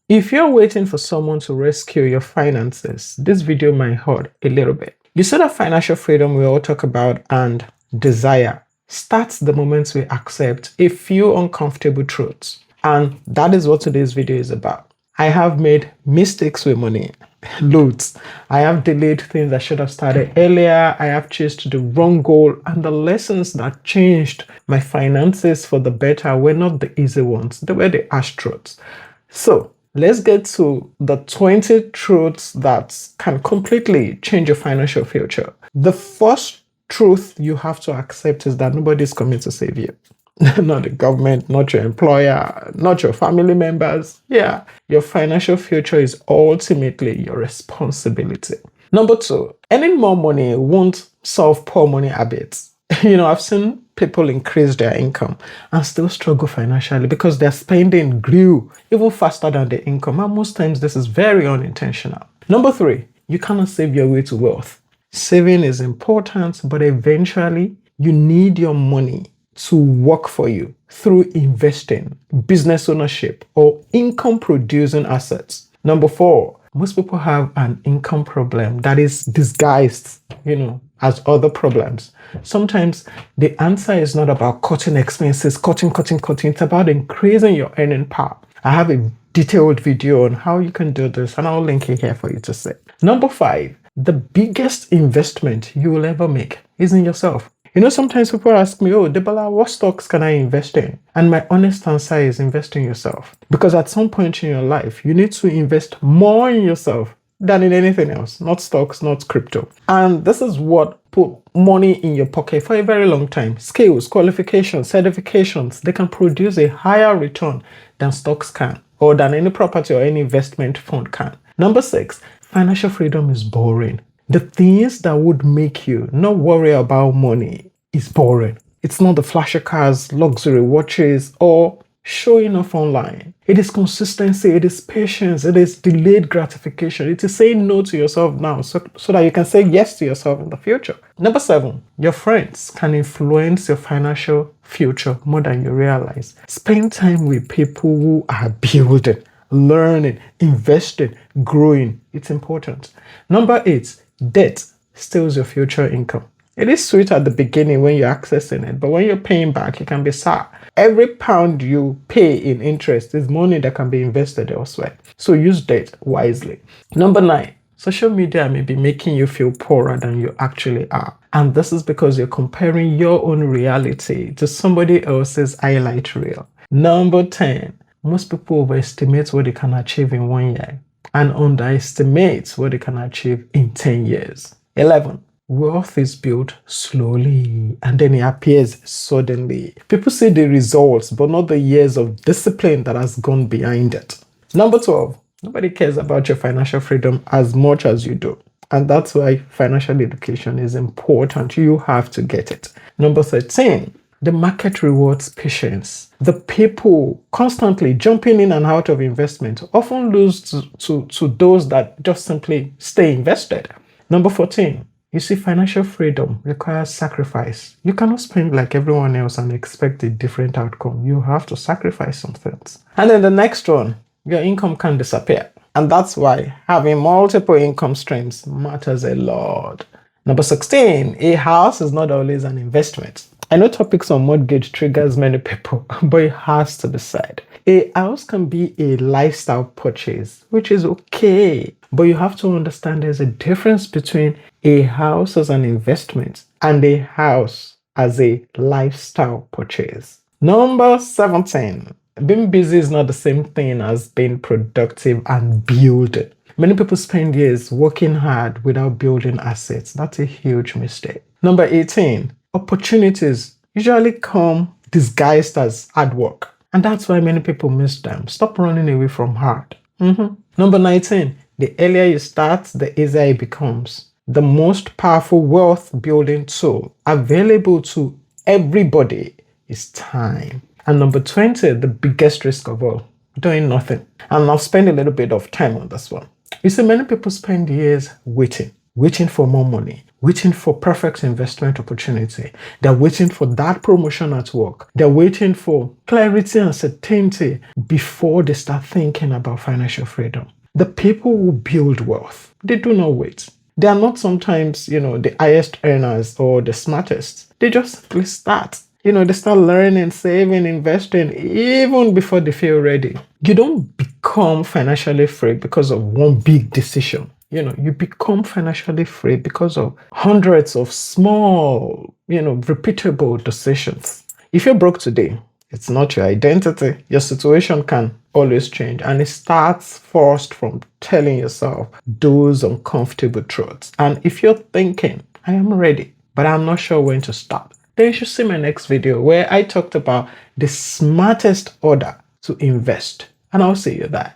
If you're waiting for someone to rescue your finances, this video might hurt a little bit. You see that financial freedom we all talk about and desire starts the moment we accept a few uncomfortable truths. And that is what today's video is about. I have made mistakes with money, loads. I have delayed things I should have started earlier. I have chased the wrong goal, and the lessons that changed my finances for the better were not the easy ones. They were the harsh truths. So let's get to the 20 truths that can completely change your financial future. The first truth you have to accept is that nobody's coming to save you. Not the government, not your employer, not your family members. Yeah, your financial future is ultimately your responsibility. Number two, earning more money won't solve poor money habits. I've seen people increase their income and still struggle financially because their spending grew even faster than their income. And most times this is very unintentional. Number three, you cannot save your way to wealth. Saving is important, but eventually you need your money to work for you through investing, business ownership, or income producing assets. Number four, most people have an income problem that is disguised, as other problems. Sometimes the answer is not about cutting expenses, cutting. It's about increasing your earning power. I have a detailed video on how you can do this, and I'll link it here for you to see. Number five, the biggest investment you will ever make is in yourself. Sometimes people ask me, oh, Debola, what stocks can I invest in? And my honest answer is invest in yourself. Because at some point in your life, you need to invest more in yourself than in anything else, not stocks, not crypto. And this is what put money in your pocket for a very long time. Skills, qualifications, certifications, they can produce a higher return than stocks can, or than any property or any investment fund can. Number six, financial freedom is boring. The things that would make you not worry about money is boring. It's not the flashy cars, luxury watches, or showing off online. It is consistency, it is patience, it is delayed gratification. It is saying no to yourself now so that you can say yes to yourself in the future. Number seven, your friends can influence your financial future more than you realize. Spend time with people who are building, learning, investing, growing. It's important. Number eight, debt steals your future income. It is sweet at the beginning when you're accessing it, but when you're paying back, it can be sad. Every pound you pay in interest is money that can be invested elsewhere. So use debt wisely. Number nine, social media may be making you feel poorer than you actually are. And this is because you're comparing your own reality to somebody else's highlight reel. Number 10, most people overestimate what they can achieve in 1 year and underestimate what they can achieve in 10 years. 11. Wealth is built slowly and then it appears suddenly. People see the results, but not the years of discipline that has gone behind it. Number 12. Nobody cares about your financial freedom as much as you do. And that's why financial education is important. You have to get it. Number 13. The market rewards patience. The people constantly jumping in and out of investment often lose to those that just simply stay invested. Number 14. You see, financial freedom requires sacrifice. You cannot spend like everyone else and expect a different outcome. You have to sacrifice some things. And then the next one, your income can disappear. And that's why having multiple income streams matters a lot. Number 16, a house is not always an investment. I know topics on mortgage triggers many people, but it has to be said. A house can be a lifestyle purchase, which is okay. But you have to understand there's a difference between a house as an investment and a house as a lifestyle purchase. Number 17, being busy is not the same thing as being productive and building. Many people spend years working hard without building assets. That's a huge mistake. Number 18, opportunities usually come disguised as hard work. And that's why many people miss them. Stop running away from hard. Number 19, the earlier you start, the easier it becomes. The most powerful wealth building tool available to everybody is time. And number 20, the biggest risk of all, doing nothing. And I'll spend a little bit of time on this one. You see, many people spend years waiting for more money, waiting for perfect investment opportunity. They're waiting for that promotion at work. They're waiting for clarity and certainty before they start thinking about financial freedom. The people who build wealth, they do not wait. They are not sometimes, the highest earners or the smartest. They just simply start. They start learning, saving, investing even before they feel ready. You don't become financially free because of one big decision. You become financially free because of hundreds of small, repeatable decisions. If you're broke today, it's not your identity. Your situation can always change. And it starts first from telling yourself those uncomfortable truths. And if you're thinking, I am ready, but I'm not sure when to start, then you should see my next video where I talked about the smartest order to invest. And I'll see you there.